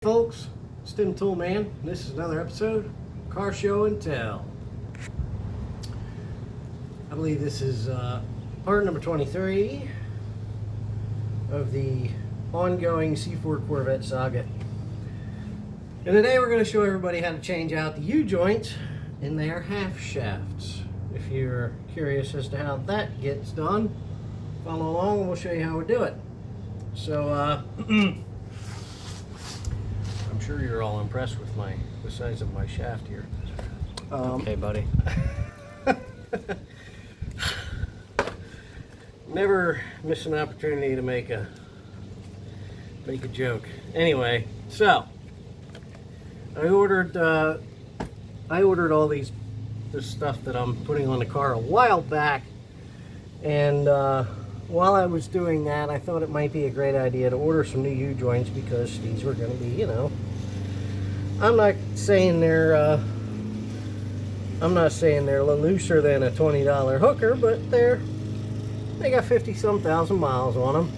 Folks, it's Tim Toolman. This is another episode of Car Show and Tell. I believe this is part number 23 of the ongoing C4 Corvette saga. And today we're going to show everybody how to change out the U-joints in their half shafts. If you're curious as to how that gets done, follow along and we'll show you how we do it. So, I'm sure you're all impressed with the size of my shaft here. Okay, buddy. Never miss an opportunity to make a joke. Anyway, so I ordered all this stuff that I'm putting on the car a while back, and while I was doing that, I thought it might be a great idea to order some new U-joints because these were going to be, I'm not saying they're looser than a $20 hooker, but they got 50-some thousand miles on them.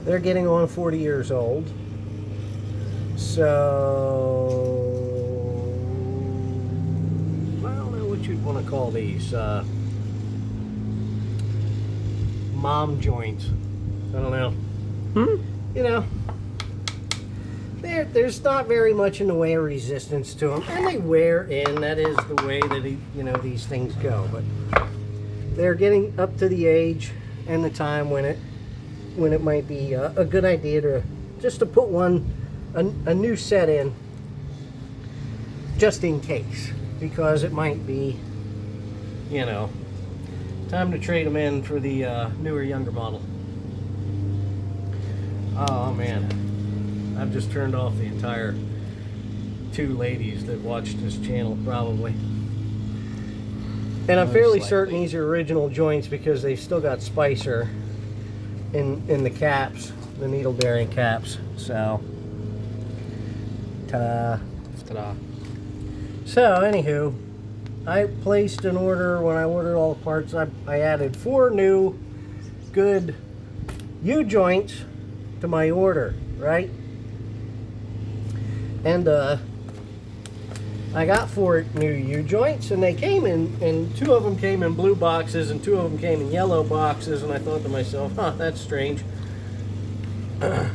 They're getting on 40 years old. So I don't know what you'd want to call these. Mom joints. I don't know. There's not very much in the way of resistance to them, and they wear in. That is the way that these things go. But they're getting up to the age and the time when it might be a good idea to put a new set in, just in case, because it might be time to trade them in for the newer, younger model. Oh man. I've just turned off the entire 2 ladies that watched this channel, probably. And I'm fairly certain these are original joints because they've still got Spicer in the caps, the needle bearing caps. So, ta-da. Ta-da. So, anywho, I placed an order. When I ordered all the parts, I added 4 new good U-joints to my order, right? And I got 4 new U-joints, and they came and 2 of them came in blue boxes and 2 of them came in yellow boxes, and I thought to myself, that's strange. And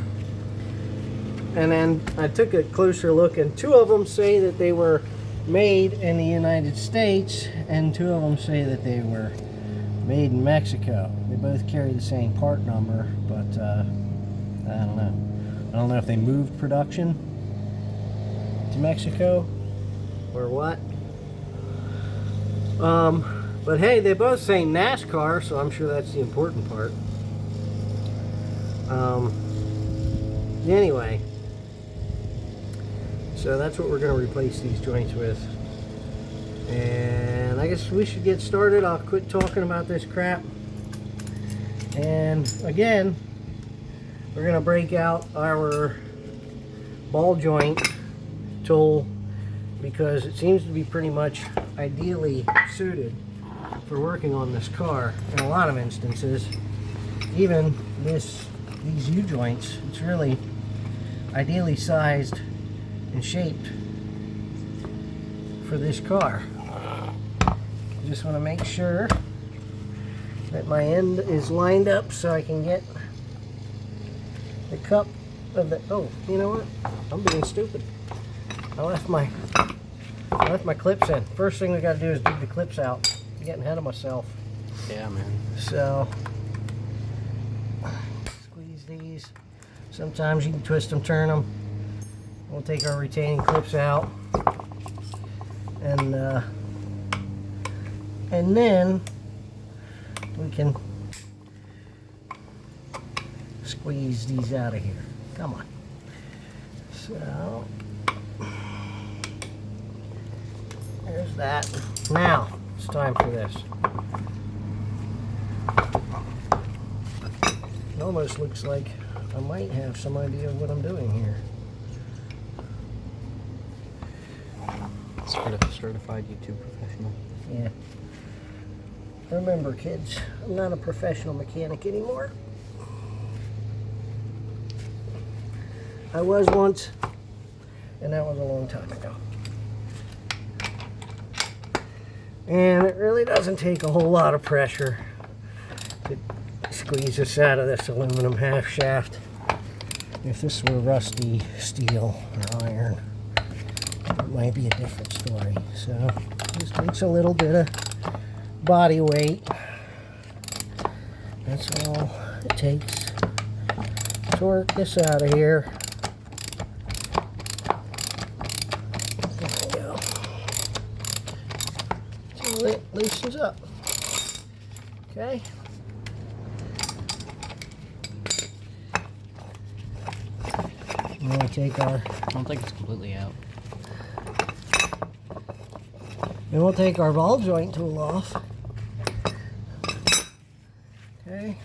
then I took a closer look, and 2 of them say that they were made in the United States, and 2 of them say that they were made in Mexico. They both carry the same part number, but I don't know. I don't know if they moved production to Mexico or what. But hey, they both say NASCAR, so I'm sure that's the important part. Anyway, so that's what we're going to replace these joints with. And I guess we should get started. I'll quit talking about this crap. And again, we're going to break out our ball joint tool because it seems to be pretty much ideally suited for working on this car in a lot of instances. Even these U-joints, it's really ideally sized and shaped for this car. Just want to make sure that my end is lined up so I can get the cup of the, oh, you know what? I'm being stupid. I left my clips in. First thing we got to do is dig the clips out. I'm getting ahead of myself. Yeah, man. So, squeeze these. Sometimes you can twist them, turn them. We'll take our retaining clips out. And then we can squeeze these out of here. Come on. So, there's that. Now, it's time for this. It almost looks like I might have some idea of what I'm doing here. Certified YouTube professional. Yeah. Remember, kids, I'm not a professional mechanic anymore. I was once, and that was a long time ago. And it really doesn't take a whole lot of pressure to squeeze this out of this aluminum half shaft. If this were rusty steel or iron, it might be a different story. So just takes a little bit of body weight. That's all it takes to work this out of here. There we go. So it loosens up. Okay. And then we take our. I don't think it's completely out. Then we'll take our ball joint tool off. Okay.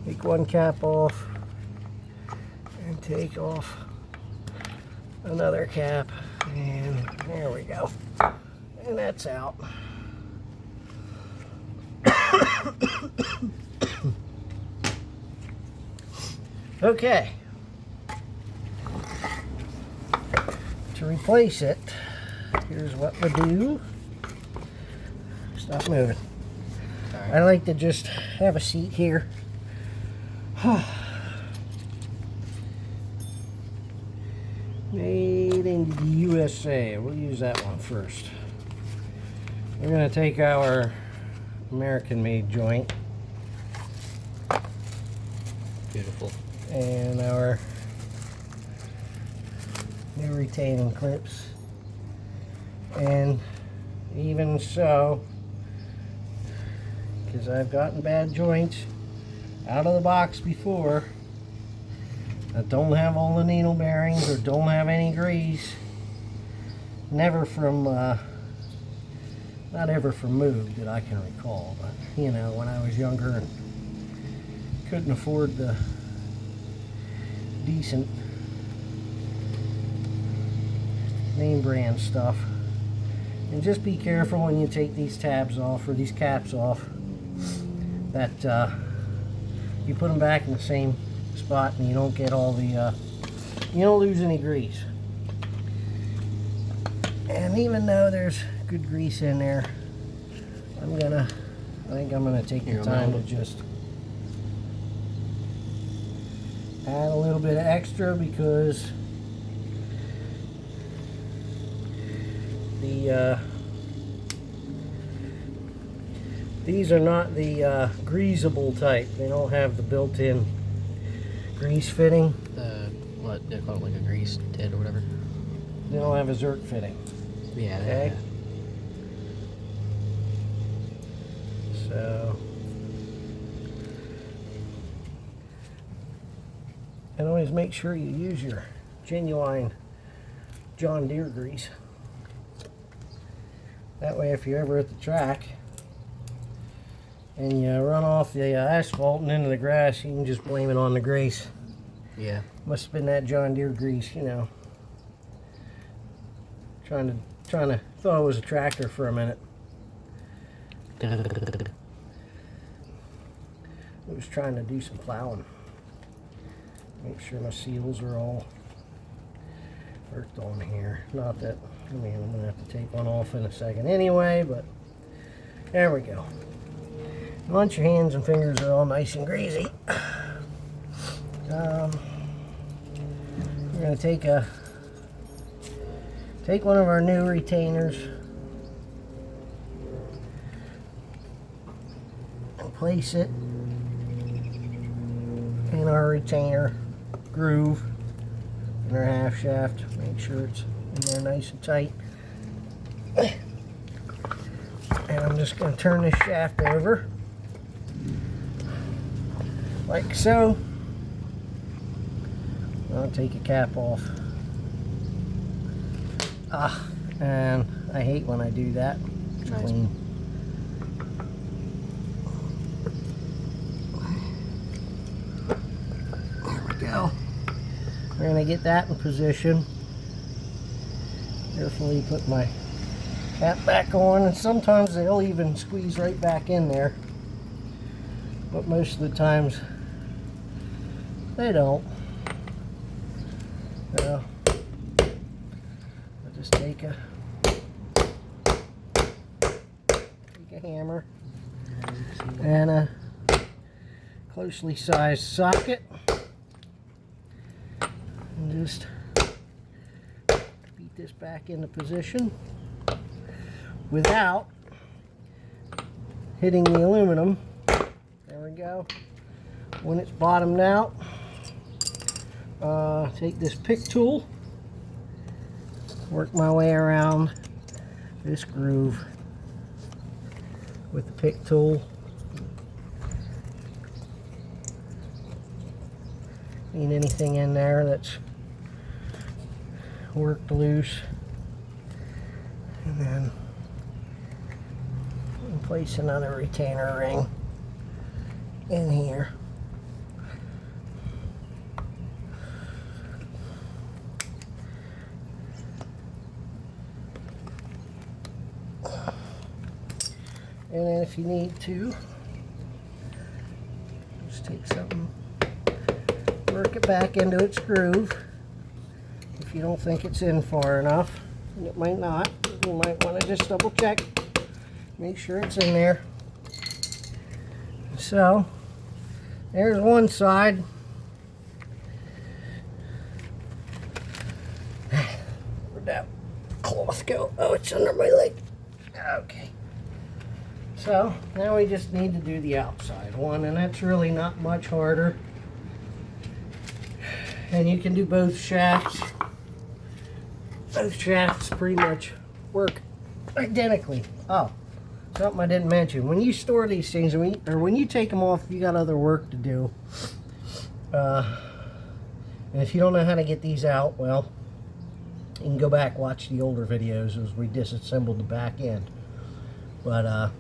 Take one cap off and take off another cap, and there we go. And that's out. Okay. To replace it, here's what we do. Stop moving. Sorry. I like to just have a seat here. Made in the USA. We'll use that one first. We're going to take our American-made joint. Beautiful. And our new retaining clips. And even so, because I've gotten bad joints out of the box before that don't have all the needle bearings or don't have any grease. Never from, not ever from Moog that I can recall, but you know, when I was younger and couldn't afford the decent name brand stuff. And just be careful when you take these tabs off or these caps off that you put them back in the same spot and you don't get all the you don't lose any grease. And even though there's good grease in there, I think I'm gonna take the time to just add a little bit of extra, because these are not the greasable type. They don't have the built-in grease fitting. What they call it, like a grease tit or whatever. They don't have a Zerk fitting. Yeah. Okay. So, and always make sure you use your genuine John Deere grease. That way, if you're ever at the track and you run off the asphalt and into the grass, you can just blame it on the grease. Yeah. Must have been that John Deere grease, you know. Trying to thought it was a tractor for a minute. It was trying to do some plowing. Make sure my seals are all worked on here. Not that, I mean, I'm gonna have to take one off in a second anyway, but there we go. Once your hands and fingers are all nice and greasy, we're gonna take one of our new retainers and place it in our retainer groove in our half shaft. Make sure it's in there nice and tight. And I'm just going to turn this shaft over like so. I'll take a cap off. And I hate when I do that. It's Nice. clean. There we go. We're going to get that in position. Carefully put my cap back on, and sometimes they'll even squeeze right back in there. But most of the times they don't. So I'll just take a hammer and a closely sized socket and just beat this back into position without hitting the aluminum. There we go. When it's bottomed out, take this pick tool, work my way around this groove with the pick tool. Need anything in there that's worked loose, and then place another retainer ring in here. And then if you need to, just take something, work it back into its groove. If you don't think it's in far enough, and it might not, you might want to just double check, make sure it's in there. So, there's one side. Where'd that cloth go? Oh, it's under my leg. Okay. So now we just need to do the outside one, and that's really not much harder. And you can do both shafts. Both shafts pretty much work identically. Oh, something I didn't mention. When you store these things, or when you take them off, you got other work to do. And if you don't know how to get these out, well, you can go back, watch the older videos as we disassembled the back end. But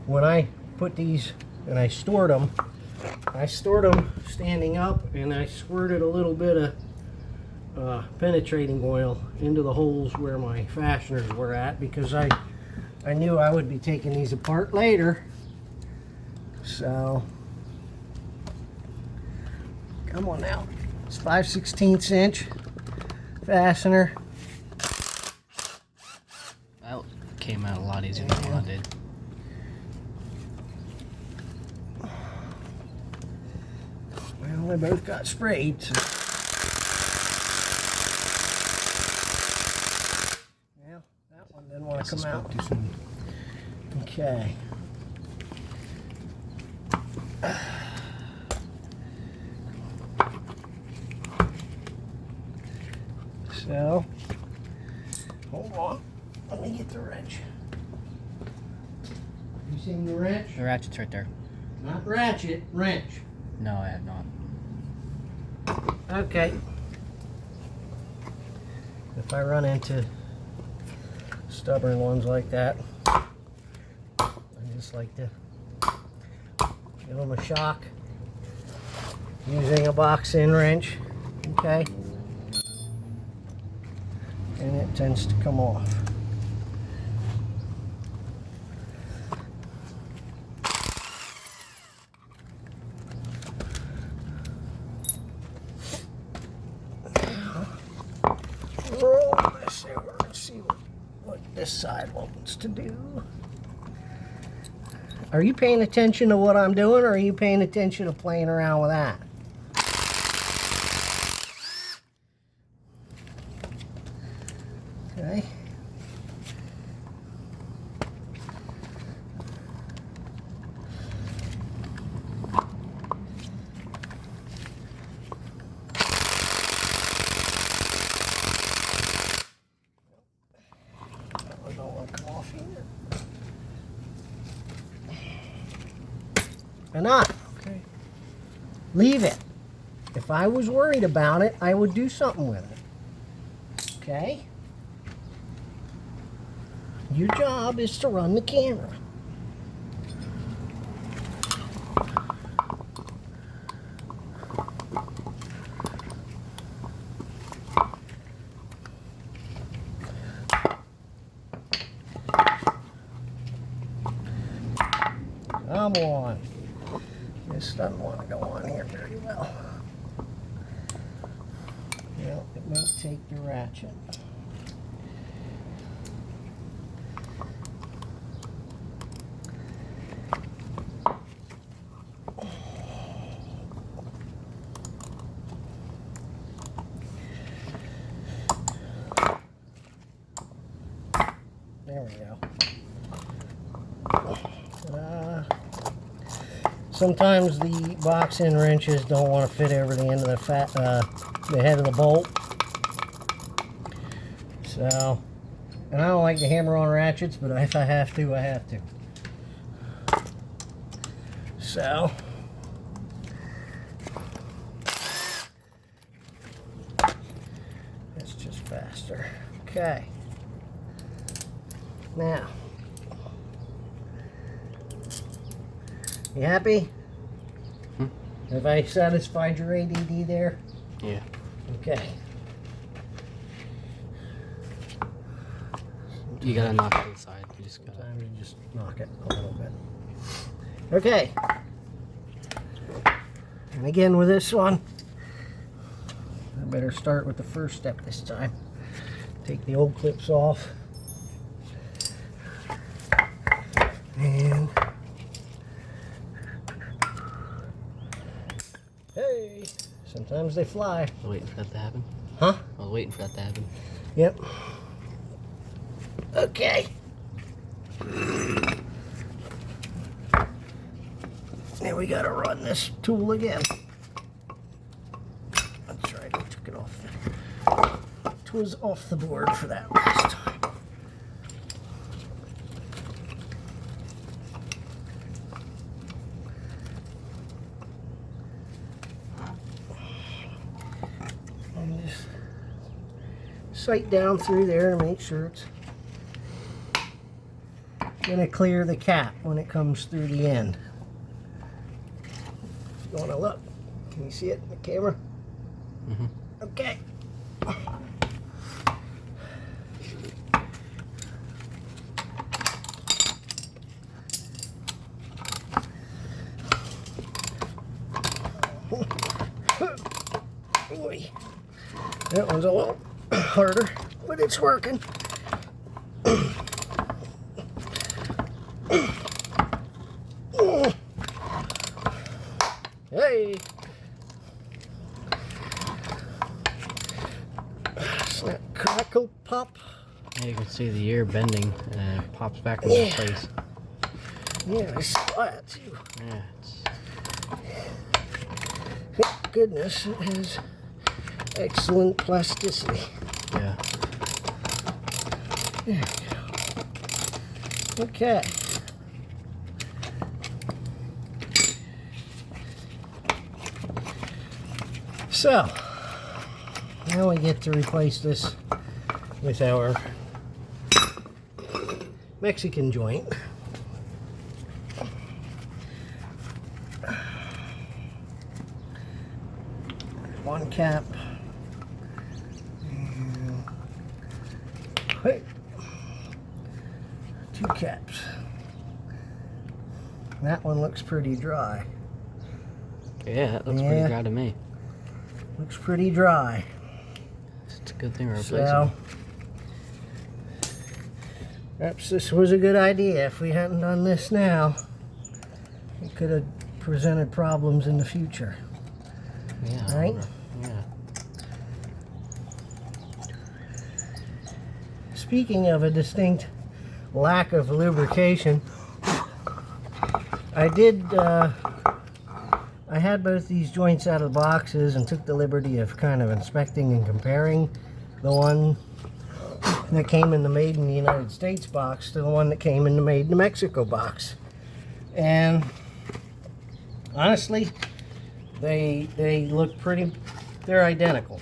when I put these and I stored them standing up, and I squirted a little bit of penetrating oil into the holes where my fasteners were at, because I knew I would be taking these apart later. So, come on now. It's 5/16 inch fastener. That came out a lot easier than what I did. Well, they both got sprayed. So. Well, that one didn't want to come out. Okay. So, hold on. Let me get the wrench. You seen the wrench? The ratchet's right there. Not ratchet, wrench. No, I have not. Okay. If I run into stubborn ones like that, I just like to give them a shock using a box end wrench. Okay. And it tends to come off. Roll this over and see what this side wants to do. Are you paying attention to what I'm doing, or are you paying attention to playing around with that? Okay. I don't want to come off either. Enough. Okay. Leave it. If I was worried about it, I would do something with it. Okay? Your job is to run the camera. Come on. This doesn't want to go on here very well. take the ratchet. There we go. Ta-da. Sometimes the box end wrenches don't want to fit over the end of the head of the bolt. So, and I don't like to hammer on ratchets, but if I have to, I have to. So, it's just faster. Okay. Now, you happy? Have I satisfied your ADD there? Yeah. Okay. You gotta knock it inside. You just gotta. Sometimes you just knock it a little bit. Okay. And again with this one, I better start with the first step this time. Take the old clips off. And hey, sometimes they fly. I was waiting for that to happen. Huh? I was waiting for that to happen. Yep. Okay. Now we gotta run this tool again. That's right, I took it off. It was off the board for that last time. And just sight down through there to make sure it's gonna clear the cap when it comes through the end. If you wanna look, can you see it in the camera? Mm-hmm. Okay. Boy, that one's a little harder, but it's working. Hey! Snap, crackle, pop. Yeah, you can see the ear bending and it pops back into place. Yeah, I saw that too. Yeah, it's Thank goodness it has excellent plasticity. yeah. There we go. Okay. So, now we get to replace this with our Mexican joint. One cap. And wait. Two caps. That one looks pretty dry. Yeah, that looks Yeah. pretty dry to me. Looks pretty dry. It's a good thing we're replacing. So, perhaps this was a good idea. If we hadn't done this now, it could have presented problems in the future. Yeah. I Right? wonder- Yeah. Speaking of a distinct lack of lubrication, I had both these joints out of the boxes and took the liberty of kind of inspecting and comparing the one that came in the Made in the United States box to the one that came in the Made in Mexico box. And honestly, they look pretty, they're identical.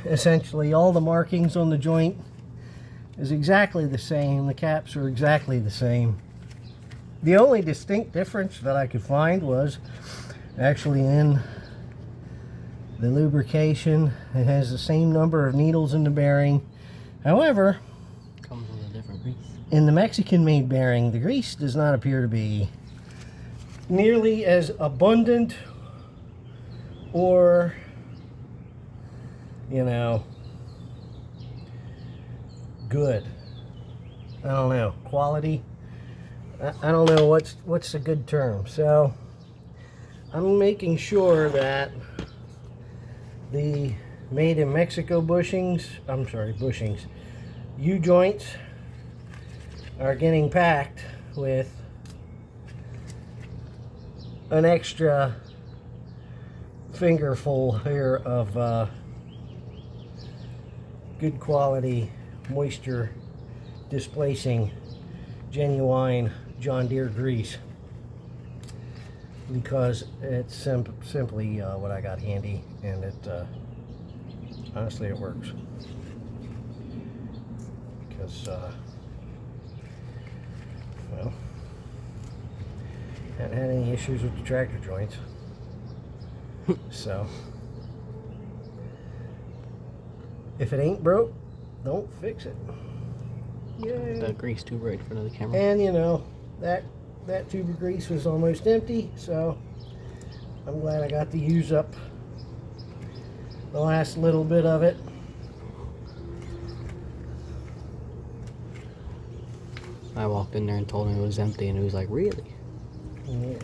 Essentially, all the markings on the joint is exactly the same. The caps are exactly the same. The only distinct difference that I could find was actually in the lubrication. It has the same number of needles in the bearing. However, Comes with a different grease. in the Mexican-made bearing, the grease does not appear to be nearly as abundant or you know, good. I don't know, quality. I don't know what's a good term. So I'm making sure that the made in Mexico bushings, U-joints are getting packed with an extra fingerful here of good quality, moisture displacing, genuine John Deere grease, because it's simply what I got handy, and it honestly it works. Because well, haven't had any issues with the tractor joints. So if it ain't broke, don't fix it. Yay. The grease too bright for the camera. And you know, that tube of grease was almost empty, so I'm glad I got to use up the last little bit of it. I walked in there and told him it was empty, and he was like, "Really?" Yeah.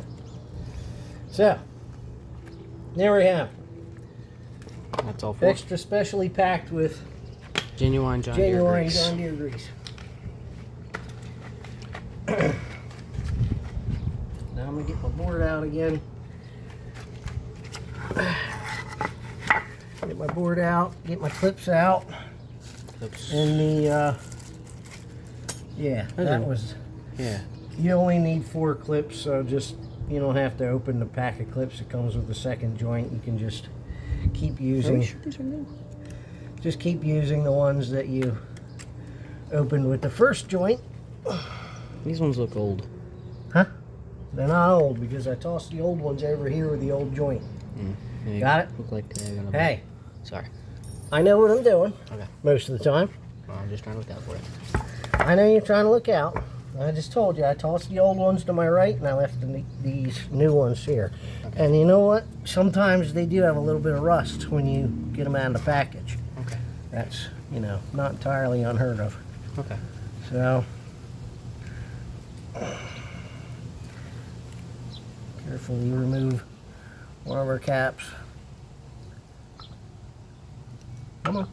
So there we have That's all for it. extra specially packed with Genuine John Deere genuine grease. John Deere grease. Now I'm gonna get my board out again. Get my board out, get my clips out. Oops. And the yeah, that Okay. was, Yeah. you only need 4 clips, so just, you don't have to open the pack of clips that comes with the second joint. You can just keep Are we using, sure these are new? just keep using the ones that you opened with the first joint. These ones look old. Huh? They're not old, because I tossed the old ones over here with the old joint. They Got it? Look like they're gonna be. Hey, Sorry. I know what I'm doing Okay. most of the time. Well, I'm just trying to look out for it. I know you're trying to look out. I just told you, I tossed the old ones to my right and I left these new ones here. Okay. And you know what? Sometimes they do have a little bit of rust when you get them out of the package. Okay. That's, you know, not entirely unheard of. Okay. So, carefully remove one of our caps. Come on.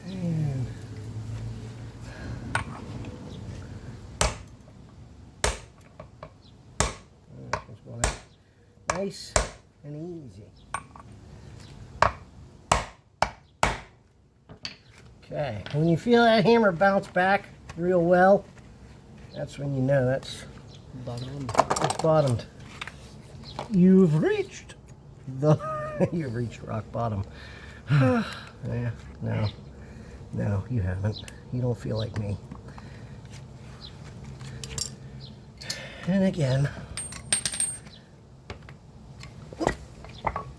And just want it nice and easy. Okay, when you feel that hammer bounce back real well, that's when you know that's bottomed. You've reached you've reached rock bottom. Yeah, no, you haven't. You don't feel like me. And again,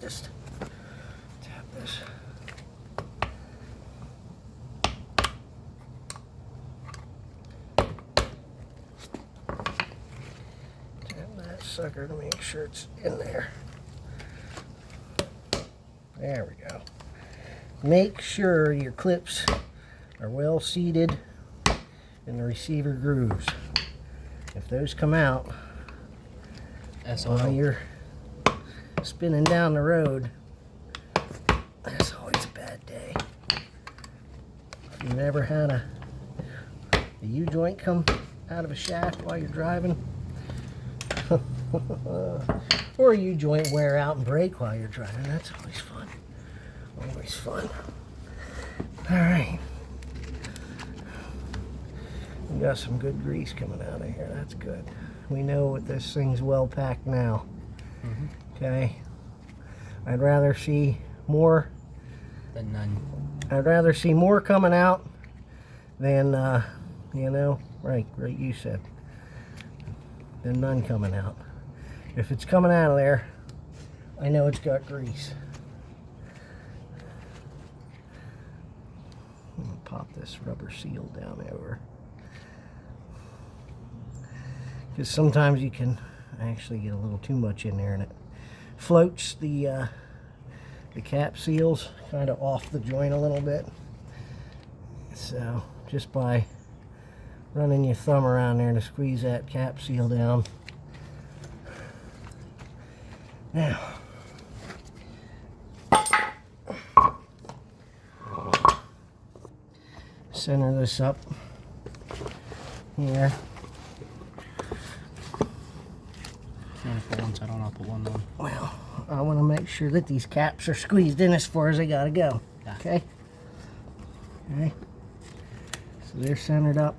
just tap this. Tap that sucker to make sure it's in there. There we go. Make sure your clips are well seated in the receiver grooves. If those come out while you're spinning down the road, that's always a bad day. If you've ever had a U-joint come out of a shaft while you're driving, or a U-joint wear out and break while you're driving, that's always fun. Always fun. All right. We got some good grease coming out of here. That's good. We know that this thing's well packed now. Okay. I'd rather see more Than none. I'd rather see more coming out than you know, right you said, than none coming out. If it's coming out of there, I know it's got grease. I'm gonna pop this rubber seal down over. because sometimes you can actually get a little too much in there and it floats the cap seals kind of off the joint a little bit. So just by running your thumb around there to squeeze that cap seal down. Now, center this up here. Put one side on, I'll put one on. Well, I want to make sure that these caps are squeezed in as far as they gotta go. Yeah. Okay? Okay. So they're centered up.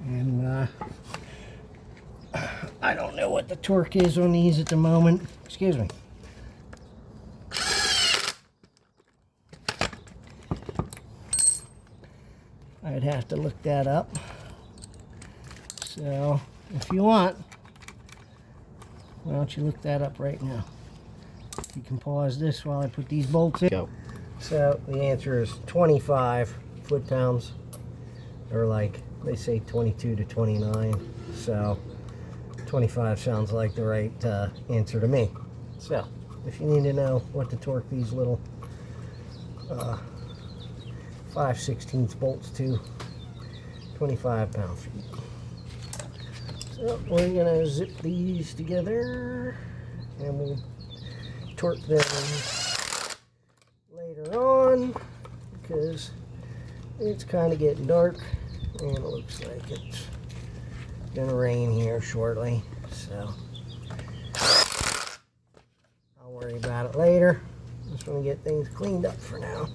And I don't know what the torque is on these at the moment. Excuse me. I'd have to look that up. So, if you want, why don't you look that up right now? You can pause this while I put these bolts in. Go. So, the answer is 25 foot-pounds, or like, they say 22 to 29. So, 25 sounds like the right answer to me. So, if you need to know what to torque these little 5/16 bolts to, 25 pound-feet. So we're gonna zip these together and we'll torque them later on because it's kind of getting dark and it looks like it's gonna rain here shortly. So I'll worry about it later. Just want to get things cleaned up for now.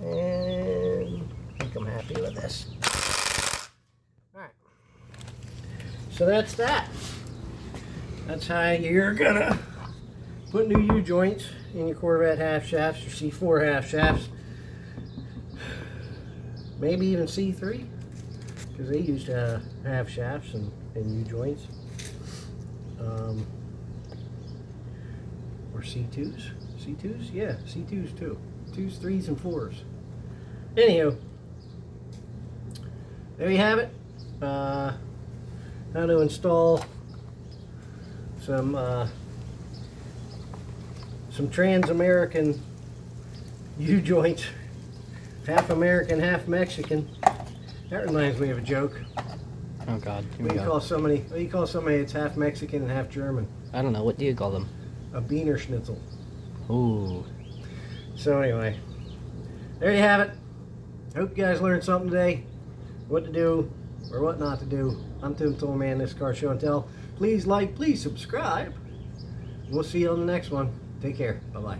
And I think I'm happy with this. Alright. So that's that. That's how you're gonna put new U-joints in your Corvette half shafts, your C4 half shafts. Maybe even C3, because they used to have shafts and U-joints. Or C2s. C2s? Yeah, C2s too. 2s, 3s, and 4s. Anywho, there you have it. How to install some trans-American U-joints. Half American, half Mexican. That reminds me of a joke. Oh God. Here What we do you go. call somebody? What do you call somebody that's half Mexican and half German? I don't know. What do you call them? A Wiener Schnitzel. Ooh. So anyway, there you have it. Hope you guys learned something today. What to do or what not to do. I'm Tim Tollman, this Car Show and Tell. Please like, please subscribe. We'll see you on the next one. Take care. Bye-bye.